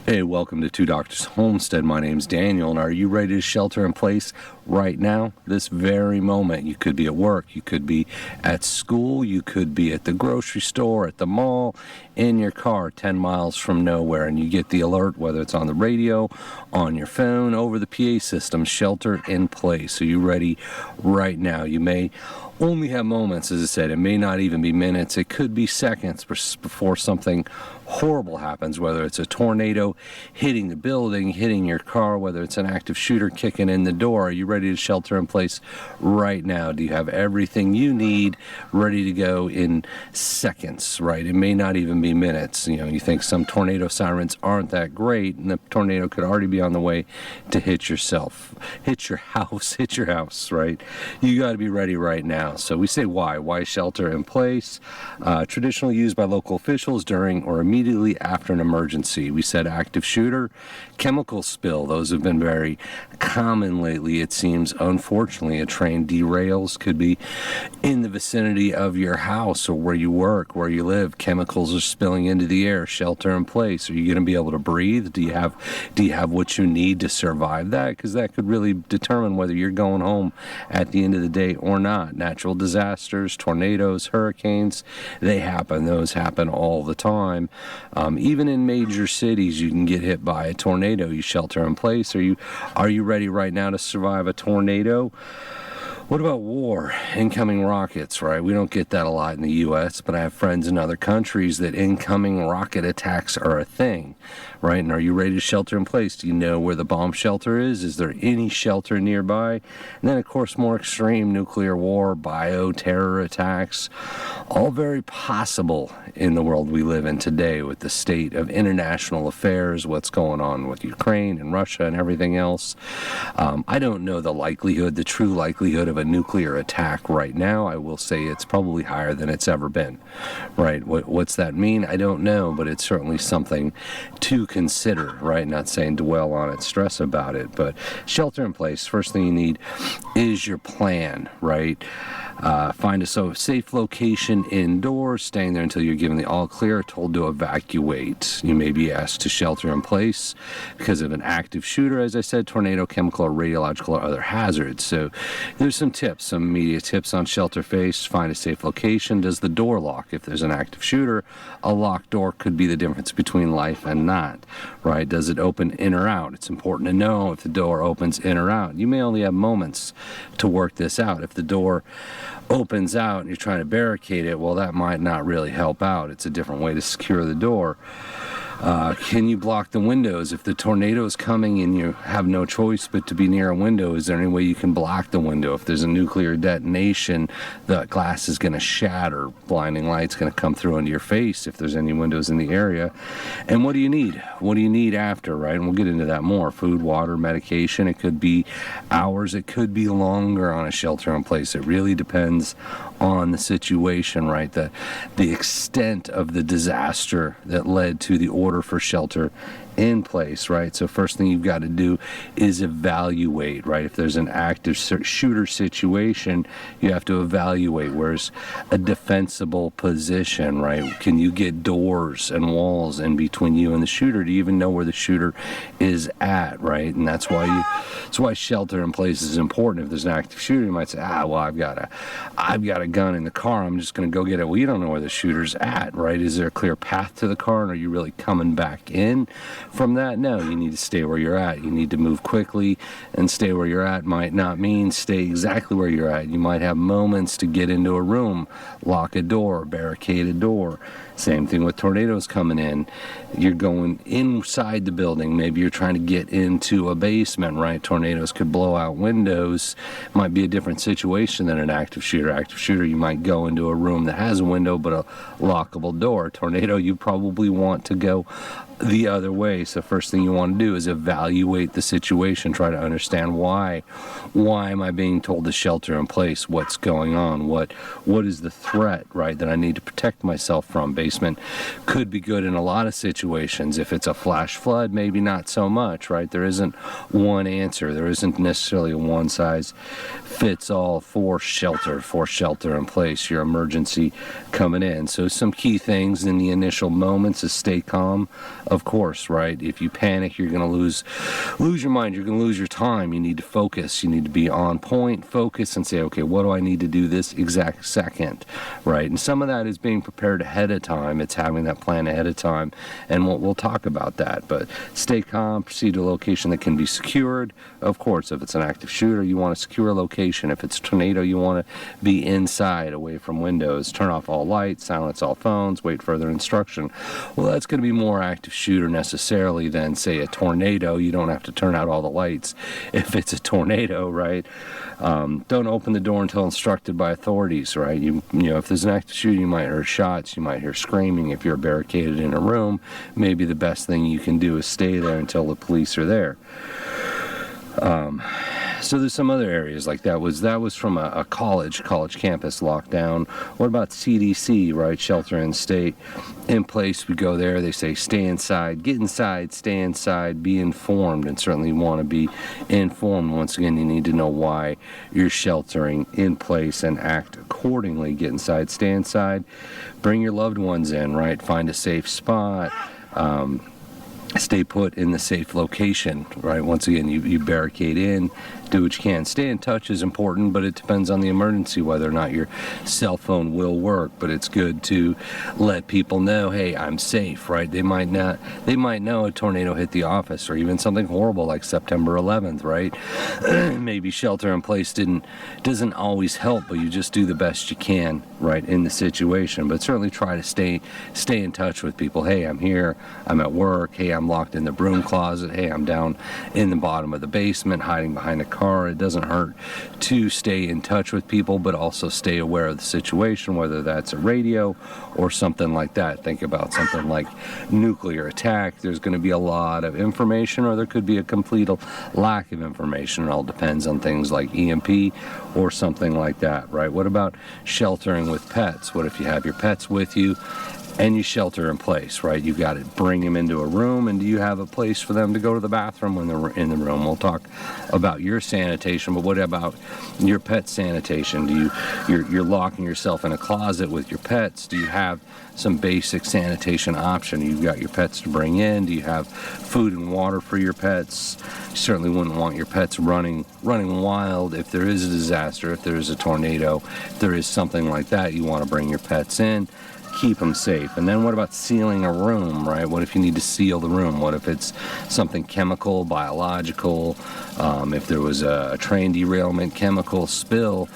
Hey, welcome to Two Doctors Homestead. My name's Daniel, and are you ready to shelter in place right now, this very moment? You could be at work, you could be at school, you could be at the grocery store, at the mall, in your car 10 miles from nowhere, and you get the alert, whether it's on the radio, on your phone, over the PA system, shelter in place. Are you ready right now? You may only have moments, as I said. It may not even be minutes. It could be seconds before something horrible happens, whether it's a tornado hitting the building, hitting your car, whether it's an active shooter kicking in the door. Are you ready to shelter in place right now? Do you have everything you need ready to go in seconds, right? It may not even be minutes. You know, you think some tornado sirens aren't that great, and the tornado could already be on the way to hit yourself, hit your house, right? You got to be ready right now. So we say why shelter in place? Traditionally used by local officials during or immediately after an emergency. We said active shooter, chemical spill. Those have been very common lately. It seems, unfortunately, a train derails, could be in the vicinity of your house or where you work, where you live. Chemicals are spilling into the air. Shelter in place. Are you going to be able to breathe? Do you have what you need to survive that? Because that could really determine whether you're going home at the end of the day or not. Natural disasters, tornadoes, hurricanes, they happen. Those happen all the time. Even in major cities, you can get hit by a tornado. You shelter in place. Are you ready right now to survive a tornado? What about war? Incoming rockets, right? We don't get that a lot in the U.S., but I have friends in other countries that incoming rocket attacks are a thing, right? And are you ready to shelter in place? Do you know where the bomb shelter is? Is there any shelter nearby? And then, of course, more extreme nuclear war, bioterror attacks, all very possible in the world we live in today with the state of international affairs, what's going on with Ukraine and Russia and everything else. I don't know the true likelihood of a nuclear attack right now. I will say it's probably higher than it's ever been, right? What's that mean? I don't know, but it's certainly something to consider, right? Not saying dwell on it, stress about it, but shelter in place. First thing you need is your plan, right? Find a safe location indoors, staying there until you're given the all clear, told to evacuate. You may be asked to shelter in place because of an active shooter, as I said, tornado, chemical, or radiological, or other hazards. So there's some immediate tips on shelter face. Find a safe location. Does the door lock? If there's an active shooter, a locked door could be the difference between life and not, right? Does it open in or out? It's important to know if the door opens in or out. You may only have moments to work this out. If the door opens out and you're trying to barricade it, well, that might not really help out. It's a different way to secure the door. Can you block the windows? If the tornado is coming and you have no choice but to be near a window, is there any way you can block the window? If there's a nuclear detonation, the glass is going to shatter. Blinding light's going to come through into your face if there's any windows in the area. And what do you need? What do you need after, right? And we'll get into that more. Food, water, medication. It could be hours. It could be longer on a shelter in place. It really depends on the situation, right? The extent of the disaster that led to the order for shelter in place, right? So first thing you've got to do is evaluate, right? If there's an active shooter situation, you have to evaluate where's a defensible position, right? Can you get doors and walls in between you and the shooter? Do you even know where the shooter is at, right? And that's why shelter in place is important. If there's an active shooter, you might say, well, I've got a gun in the car. I'm just going to go get it. Well, you don't know where the shooter's at, right? Is there a clear path to the car, and are you really coming back in from that? No, you need to stay where you're at. You need to move quickly, and stay where you're at might not mean stay exactly where you're at. You might have moments to get into a room, lock a door, barricade a door. Same thing with tornadoes coming in. You're going inside the building. Maybe you're trying to get into a basement, right? Tornadoes could blow out windows. Might be a different situation than an active shooter. Active shooter, you might go into a room that has a window but a lockable door. Tornado, you probably want to go the other way. So first thing you want to do is evaluate the situation. Try to understand why am I being told to shelter in place? What's going on? What is the threat, right, that I need to protect myself from? Basement could be good in a lot of situations. If it's a flash flood, maybe not so much, right? There isn't one answer. There isn't necessarily a one size fits all for shelter in place, your emergency coming in. So some key things in the initial moments is stay calm, of course, right? right? If you panic, you're going to lose your mind. You're going to lose your time. You need to focus. You need to be on point, focus, and say, okay, what do I need to do this exact second, right? And some of that is being prepared ahead of time. It's having that plan ahead of time, and we'll talk about that. But stay calm, proceed to a location that can be secured. Of course, if it's an active shooter, you want a secure location. If it's a tornado, you want to be inside, away from windows. Turn off all lights, silence all phones, wait further instruction. Well, that's going to be more active shooter necessarily than, say, a tornado. You don't have to turn out all the lights if it's a tornado, right? Don't open the door until instructed by authorities, right? You know, if there's an active shooter, you might hear shots, you might hear screaming. If you're barricaded in a room, maybe the best thing you can do is stay there until the police are there. So there's some other areas like that. That was from a college campus lockdown. What about CDC, right? Shelter in state in place. We go there. They say stay inside, get inside, stay inside, be informed, and certainly want to be informed. Once again, you need to know why you're sheltering in place and act accordingly. Get inside, stay inside. Bring your loved ones in, right? Find a safe spot. Stay put in the safe location, right? Once again, you barricade in, do what you can. Stay in touch is important, but it depends on the emergency whether or not your cell phone will work. But it's good to let people know, hey, I'm safe, right? They might know a tornado hit the office, or even something horrible like September 11th, right? Maybe shelter in place doesn't always help, but you just do the best you can, right, in the situation. But certainly try to stay in touch with people. Hey, I'm here, I'm at work. Hey, I'm locked in the broom closet. Hey, I'm down in the bottom of the basement hiding behind a car. It doesn't hurt to stay in touch with people, but also stay aware of the situation, whether that's a radio or something like that. Think about something like nuclear attack. There's going to be a lot of information, or there could be a complete lack of information. It all depends on things like EMP or something like that, right? What about sheltering with pets? What if you have your pets with you and you shelter in place, right? You've got to bring them into a room, and do you have a place for them to go to the bathroom when they're in the room? We'll talk about your sanitation, but what about your pet sanitation? You're locking yourself in a closet with your pets? Do you have some basic sanitation option? You've got your pets to bring in. Do you have food and water for your pets? You certainly wouldn't want your pets running wild if there is a disaster, if there is a tornado, if there is something like that. You want to bring your pets in, keep them safe. And then what about sealing a room, right? What if you need to seal the room? What if it's something chemical, biological? If there was a train derailment, chemical spill,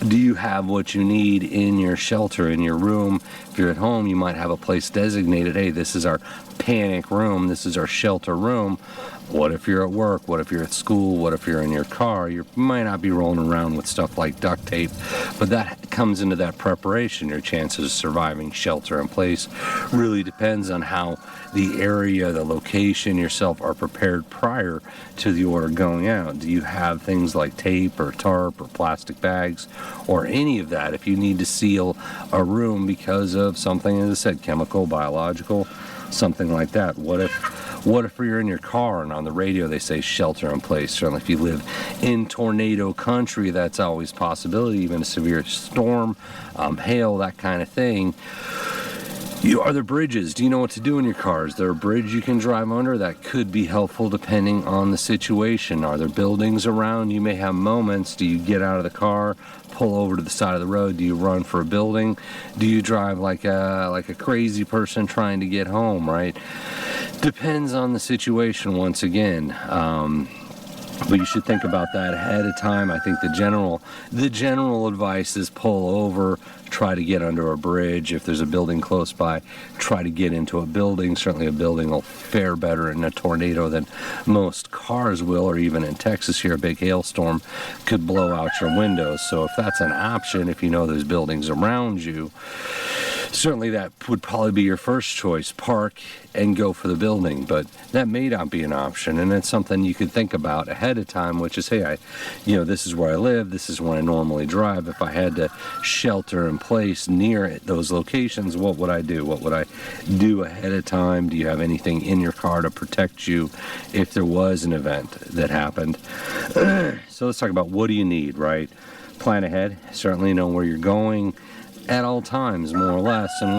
do you have what you need in your shelter, in your room? If you're at home, you might have a place designated, hey, this is our panic room, this is our shelter room. What if you're at work? What if you're at school? What if you're in your car? You might not be rolling around with stuff like duct tape, but that comes into that preparation. Your chances of surviving shelter in place really depends on how the area, the location, yourself are prepared prior to the order going out. Do you have things like tape or tarp or plastic bags or any of that if you need to seal a room because of something, as I said, chemical, biological, something like that? What if you're in your car and on the radio they say shelter in place? Certainly if you live in tornado country, that's always a possibility, even a severe storm, hail, that kind of thing. Are there bridges? Do you know what to do in your car? Is there a bridge you can drive under? That could be helpful depending on the situation. Are there buildings around? You may have moments. Do you get out of the car, pull over to the side of the road? Do you run for a building? Do you drive like a crazy person trying to get home, right? Depends on the situation once again. But you should think about that ahead of time. I think the general advice is pull over, try to get under a bridge. If there's a building close by, try to get into a building. Certainly a building will fare better in a tornado than most cars will, or even in Texas here, a big hailstorm could blow out your windows. So if that's an option, if you know there's buildings around you, certainly that would probably be your first choice. Park and go for the building, but that may not be an option, and it's something you could think about ahead of time, which is, hey, this is where I live, this is where I normally drive. If I had to shelter in place near those locations, what would I do? What would I do ahead of time? Do you have anything in your car to protect you if there was an event that happened? So let's talk about what do you need, right? Plan ahead. Certainly know where you're going at all times, more or less, and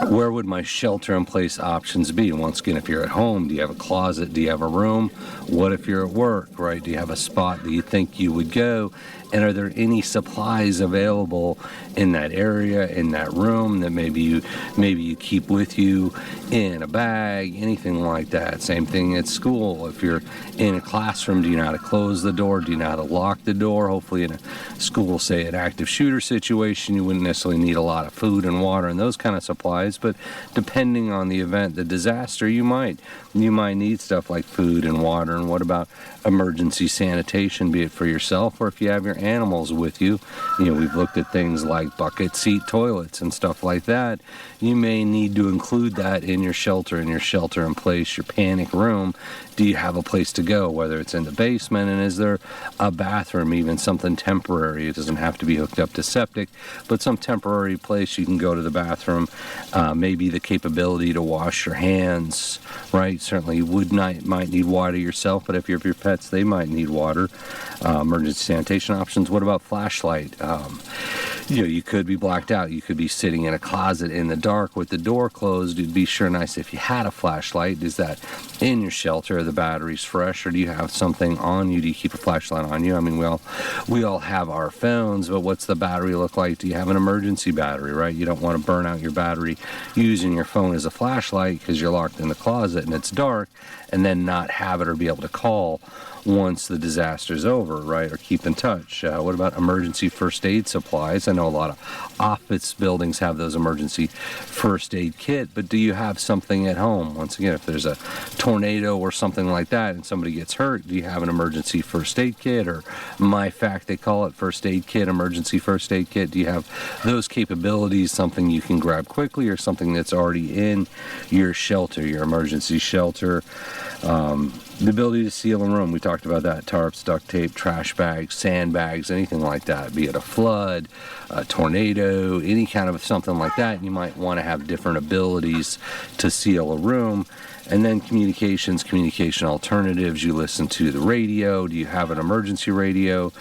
where would my shelter-in-place options be? And once again, if you're at home, do you have a closet? Do you have a room? What if you're at work, right? Do you have a spot that you think you would go? And are there any supplies available in that area, in that room, that maybe you keep with you in a bag, anything like that? Same thing at school. If you're in a classroom, do you know how to close the door? Do you know how to lock the door? Hopefully in a school, say an active shooter situation, you wouldn't necessarily need a lot of food and water and those kind of supplies, but depending on the event, the disaster, you might need stuff like food and water. And what about emergency sanitation, be it for yourself or if you have your animals with you? We've looked at things like bucket seat toilets and stuff like that. You may need to include that in your shelter in place, your panic room. Do you have a place to go, whether it's in the basement, and is there a bathroom, even something temporary? It doesn't have to be hooked up to septic, but some temporary place you can go to the bathroom. Maybe the capability to wash your hands, right? Certainly you might need water yourself, but if you're with your pets, they might need water. Emergency sanitation options. What about flashlight? You could be blacked out. You could be sitting in a closet in the dark with the door closed. It'd be sure nice if you had a flashlight. Is that in your shelter? Are the batteries fresh, or do you have something on you? Do you keep a flashlight on you? I mean, we all have our phones, but what's the battery look like? Do you have an emergency battery, right? You don't want to burn out your battery using your phone as a flashlight because you're locked in the closet and it's dark, and then not have it or be able to call once the disaster's over, right? Or keep in touch. What about emergency first aid supplies? I know a lot of office buildings have those emergency first aid kit, but do you have something at home? Once again, if there's a tornado or something like that and somebody gets hurt, do you have an emergency first aid kit, or MyFact, they call it, first aid kit, emergency first aid kit? Do you have those capabilities, something you can grab quickly, or something that's already in your shelter, your emergency shelter? The ability to seal a room, we talked about that. Tarps, duct tape, trash bags, sandbags, anything like that. Be it a flood, a tornado, any kind of something like that. You might want to have different abilities to seal a room. And then communication alternatives. You listen to the radio. Do you have an emergency radio?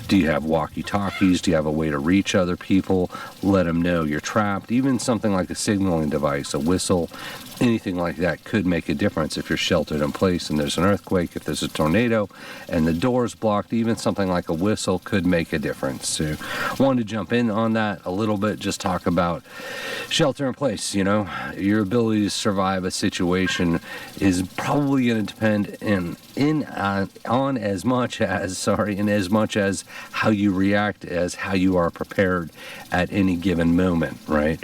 Do you have walkie-talkies? Do you have a way to reach other people? Let them know you're trapped. Even something like a signaling device, a whistle, anything like that could make a difference if you're sheltered in place and there's an earthquake, if there's a tornado and the door's blocked. Even something like a whistle could make a difference. So I wanted to jump in on that a little bit, just talk about shelter in place. Your ability to survive a situation is probably going to depend in as much as how you react as how you are prepared at any given moment, right?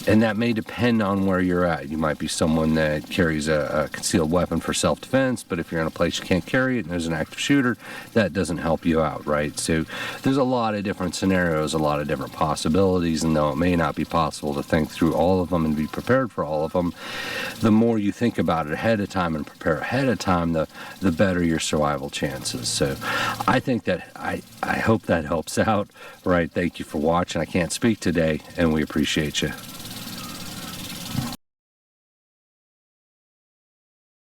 And that may depend on where you're at. You might be someone that carries a concealed weapon for self-defense, but if you're in a place you can't carry it and there's an active shooter, that doesn't help you out, right? So there's a lot of different scenarios, a lot of different possibilities, and though it may not be possible to think through all of them and be prepared for all of them, the more you think about it ahead of time and prepare ahead of time, the better your survival chances. So I think that I hope that helps out, right? Thank you for watching. I can't speak today, and we appreciate you.